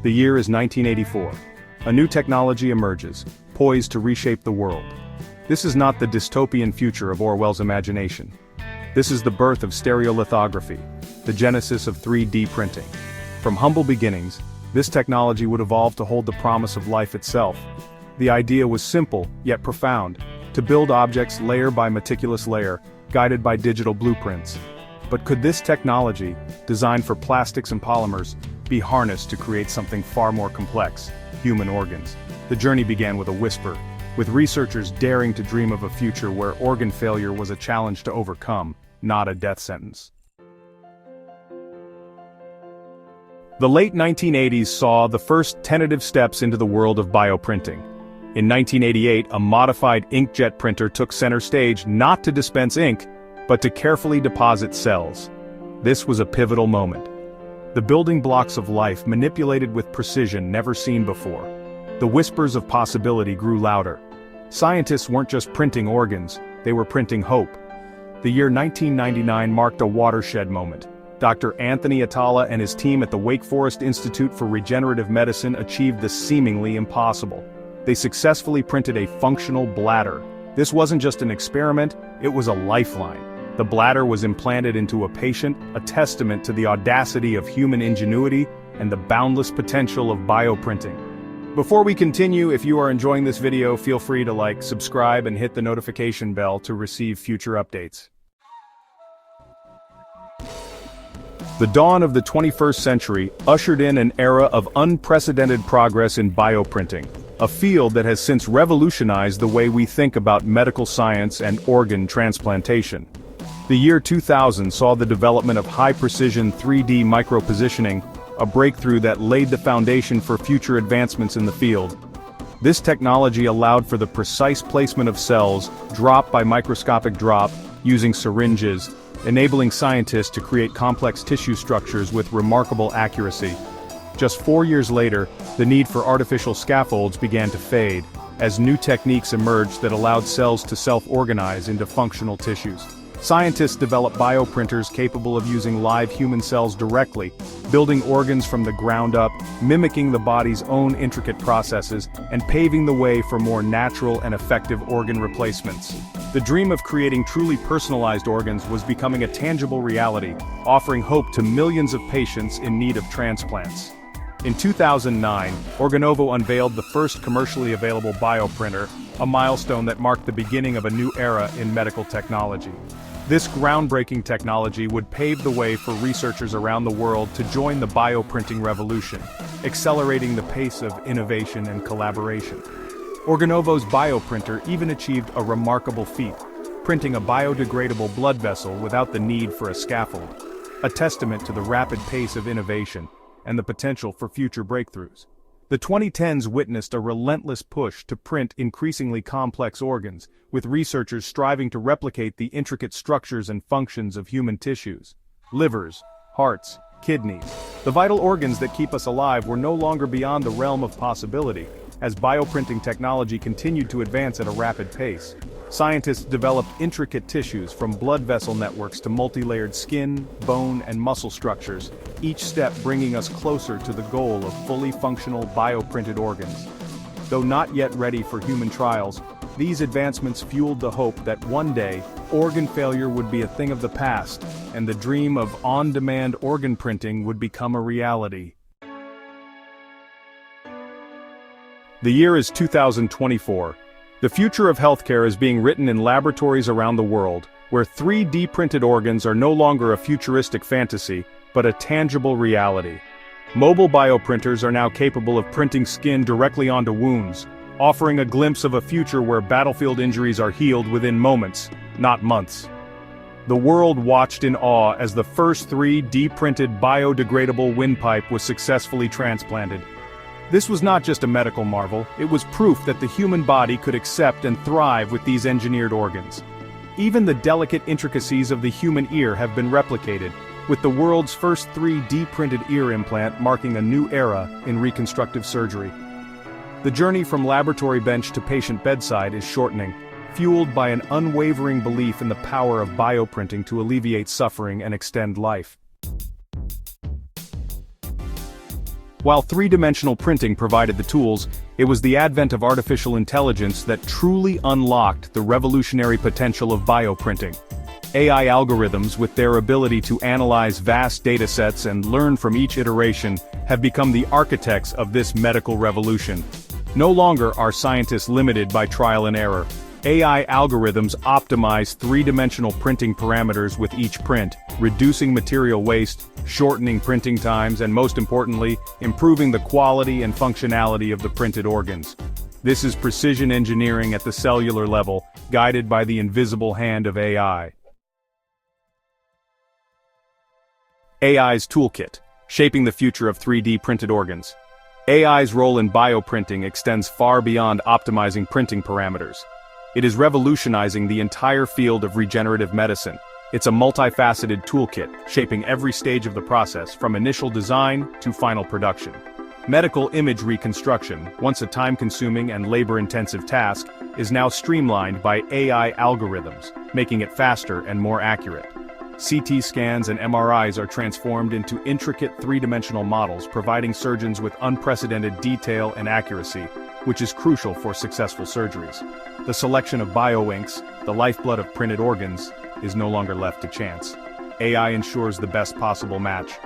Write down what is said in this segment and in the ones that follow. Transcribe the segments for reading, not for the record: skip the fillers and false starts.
The year is 1984. A new technology emerges, poised to reshape the world. This is not the dystopian future of Orwell's imagination. This is the birth of stereolithography, the genesis of 3D printing. From humble beginnings, this technology would evolve to hold the promise of life itself. The idea was simple, yet profound, to build objects layer by meticulous layer, guided by digital blueprints. But could this technology, designed for plastics and polymers, be harnessed to create something far more complex, human organs? The journey began with a whisper, with researchers daring to dream of a future where organ failure was a challenge to overcome, not a death sentence. The late 1980s saw the first tentative steps into the world of bioprinting. In 1988, a modified inkjet printer took center stage not to dispense ink, but to carefully deposit cells. This was a pivotal moment. The building blocks of life manipulated with precision never seen before. The whispers of possibility grew louder. Scientists weren't just printing organs, they were printing hope. The year 1999 marked a watershed moment. Dr. Anthony Atala and his team at the Wake Forest Institute for Regenerative Medicine achieved the seemingly impossible. They successfully printed a functional bladder. This wasn't just an experiment, it was a lifeline. The bladder was implanted into a patient, a testament to the audacity of human ingenuity and the boundless potential of bioprinting. Before we continue, if you are enjoying this video, feel free to like, subscribe, and hit the notification bell to receive future updates. The dawn of the 21st century ushered in an era of unprecedented progress in bioprinting, a field that has since revolutionized the way we think about medical science and organ transplantation. The year 2000 saw the development of high-precision 3D micropositioning, a breakthrough that laid the foundation for future advancements in the field. This technology allowed for the precise placement of cells, drop by microscopic drop, using syringes, enabling scientists to create complex tissue structures with remarkable accuracy. Just 4 years later, the need for artificial scaffolds began to fade, as new techniques emerged that allowed cells to self-organize into functional tissues. Scientists developed bioprinters capable of using live human cells directly, building organs from the ground up, mimicking the body's own intricate processes, and paving the way for more natural and effective organ replacements. The dream of creating truly personalized organs was becoming a tangible reality, offering hope to millions of patients in need of transplants. In 2009, Organovo unveiled the first commercially available bioprinter, a milestone that marked the beginning of a new era in medical technology. This groundbreaking technology would pave the way for researchers around the world to join the bioprinting revolution, accelerating the pace of innovation and collaboration. Organovo's bioprinter even achieved a remarkable feat, printing a biodegradable blood vessel without the need for a scaffold, a testament to the rapid pace of innovation and the potential for future breakthroughs. The 2010s witnessed a relentless push to print increasingly complex organs, with researchers striving to replicate the intricate structures and functions of human tissues. Livers, hearts, kidneys, the vital organs that keep us alive were no longer beyond the realm of possibility, as bioprinting technology continued to advance at a rapid pace. Scientists developed intricate tissues from blood vessel networks to multi-layered skin, bone, and muscle structures, each step bringing us closer to the goal of fully functional bioprinted organs. Though not yet ready for human trials, these advancements fueled the hope that one day, organ failure would be a thing of the past, and the dream of on-demand organ printing would become a reality. The year is 2024. The future of healthcare is being written in laboratories around the world, where 3D printed organs are no longer a futuristic fantasy, but a tangible reality. Mobile bioprinters are now capable of printing skin directly onto wounds, offering a glimpse of a future where battlefield injuries are healed within moments, not months. The world watched in awe as the first 3D printed biodegradable windpipe was successfully transplanted. This was not just a medical marvel, it was proof that the human body could accept and thrive with these engineered organs. Even the delicate intricacies of the human ear have been replicated, with the world's first 3D printed ear implant marking a new era in reconstructive surgery. The journey from laboratory bench to patient bedside is shortening, fueled by an unwavering belief in the power of bioprinting to alleviate suffering and extend life. While three-dimensional printing provided the tools, it was the advent of artificial intelligence that truly unlocked the revolutionary potential of bioprinting. AI algorithms, with their ability to analyze vast datasets and learn from each iteration, have become the architects of this medical revolution. No longer are scientists limited by trial and error. AI algorithms optimize three-dimensional printing parameters with each print, reducing material waste, shortening printing times, and most importantly, improving the quality and functionality of the printed organs. This is precision engineering at the cellular level, guided by the invisible hand of AI. AI's toolkit, shaping the future of 3D printed organs. AI's role in bioprinting extends far beyond optimizing printing parameters. It is revolutionizing the entire field of regenerative medicine. It's a multifaceted toolkit, shaping every stage of the process, from initial design to final production. Medical image reconstruction, once a time-consuming and labor-intensive task, is now streamlined by AI algorithms, making it faster and more accurate. CT scans and MRIs are transformed into intricate three-dimensional models, providing surgeons with unprecedented detail and accuracy, which is crucial for successful surgeries. The selection of bioinks, the lifeblood of printed organs, is no longer left to chance. AI ensures the best possible match.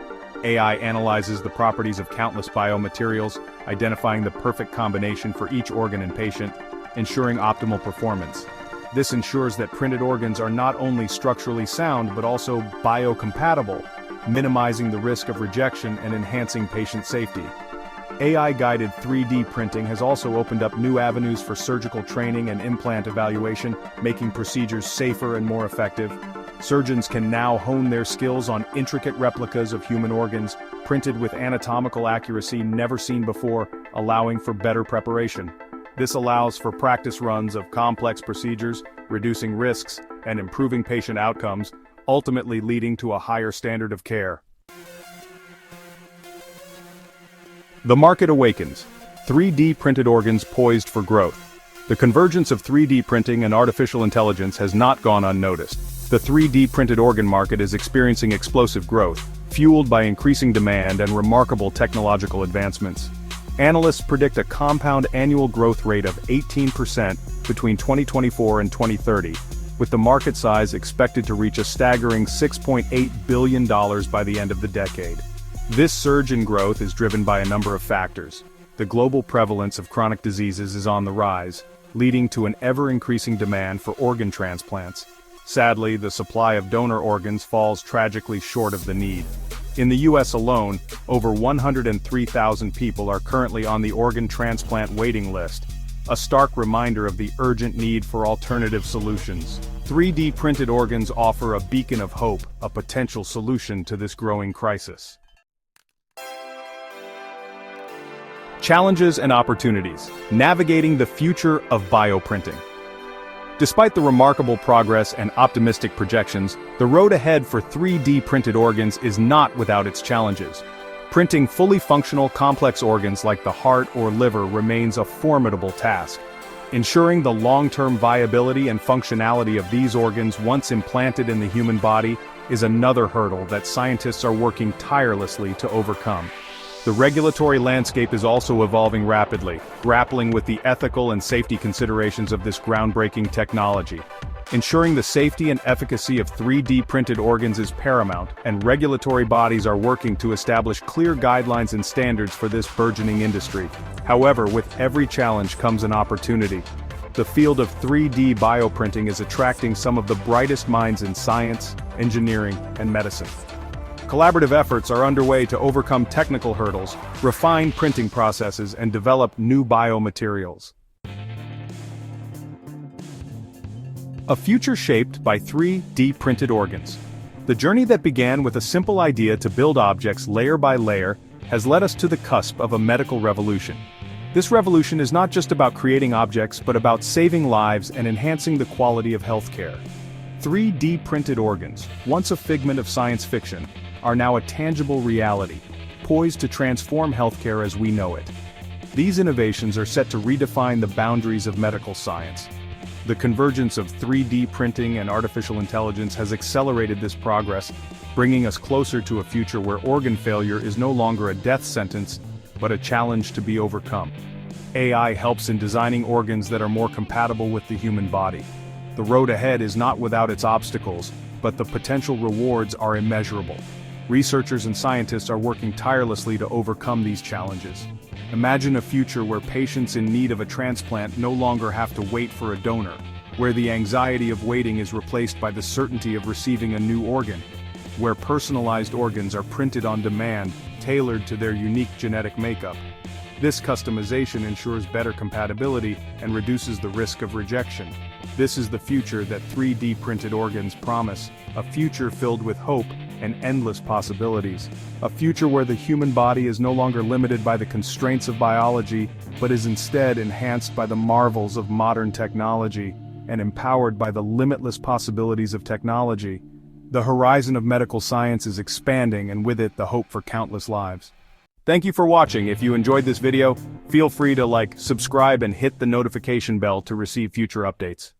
AI analyzes the properties of countless biomaterials, identifying the perfect combination for each organ and patient, ensuring optimal performance. This ensures that printed organs are not only structurally sound but also biocompatible, minimizing the risk of rejection and enhancing patient safety. AI-guided 3D printing has also opened up new avenues for surgical training and implant evaluation, making procedures safer and more effective. Surgeons can now hone their skills on intricate replicas of human organs, printed with anatomical accuracy never seen before, allowing for better preparation. This allows for practice runs of complex procedures, reducing risks and improving patient outcomes, ultimately leading to a higher standard of care. The market awakens. 3D printed organs poised for growth. The convergence of 3D printing and artificial intelligence has not gone unnoticed. The 3D printed organ market is experiencing explosive growth, fueled by increasing demand and remarkable technological advancements. Analysts predict a compound annual growth rate of 18% between 2024 and 2030, with the market size expected to reach a staggering $6.8 billion by the end of the decade. This surge in growth is driven by a number of factors. The global prevalence of chronic diseases is on the rise, leading to an ever-increasing demand for organ transplants. Sadly, the supply of donor organs falls tragically short of the need. In the US alone, over 103,000 people are currently on the organ transplant waiting list, a stark reminder of the urgent need for alternative solutions. 3D printed organs offer a beacon of hope, a potential solution to this growing crisis. Challenges and opportunities. Navigating the future of bioprinting. Despite the remarkable progress and optimistic projections, the road ahead for 3D printed organs is not without its challenges. Printing fully functional complex organs like the heart or liver remains a formidable task. Ensuring the long-term viability and functionality of these organs once implanted in the human body is another hurdle that scientists are working tirelessly to overcome. The regulatory landscape is also evolving rapidly, grappling with the ethical and safety considerations of this groundbreaking technology. Ensuring the safety and efficacy of 3D printed organs is paramount, and regulatory bodies are working to establish clear guidelines and standards for this burgeoning industry. However, with every challenge comes an opportunity. The field of 3D bioprinting is attracting some of the brightest minds in science, engineering, and medicine. Collaborative efforts are underway to overcome technical hurdles, refine printing processes, and develop new biomaterials. A future shaped by 3D printed organs. The journey that began with a simple idea to build objects layer by layer has led us to the cusp of a medical revolution. This revolution is not just about creating objects but about saving lives and enhancing the quality of healthcare. 3D printed organs, once a figment of science fiction, are now a tangible reality, poised to transform healthcare as we know it. These innovations are set to redefine the boundaries of medical science. The convergence of 3D printing and artificial intelligence has accelerated this progress, bringing us closer to a future where organ failure is no longer a death sentence, but a challenge to be overcome. AI helps in designing organs that are more compatible with the human body. The road ahead is not without its obstacles, but the potential rewards are immeasurable. Researchers and scientists are working tirelessly to overcome these challenges. Imagine a future where patients in need of a transplant no longer have to wait for a donor, where the anxiety of waiting is replaced by the certainty of receiving a new organ, where personalized organs are printed on demand, tailored to their unique genetic makeup. This customization ensures better compatibility and reduces the risk of rejection. This is the future that 3D printed organs promise, a future filled with hope and endless possibilities. A future where the human body is no longer limited by the constraints of biology, but is instead enhanced by the marvels of modern technology and empowered by the limitless possibilities of technology. The horizon of medical science is expanding, and with it the hope for countless lives. Thank you for watching. If you enjoyed this video, feel free to subscribe and hit the notification bell to receive future updates.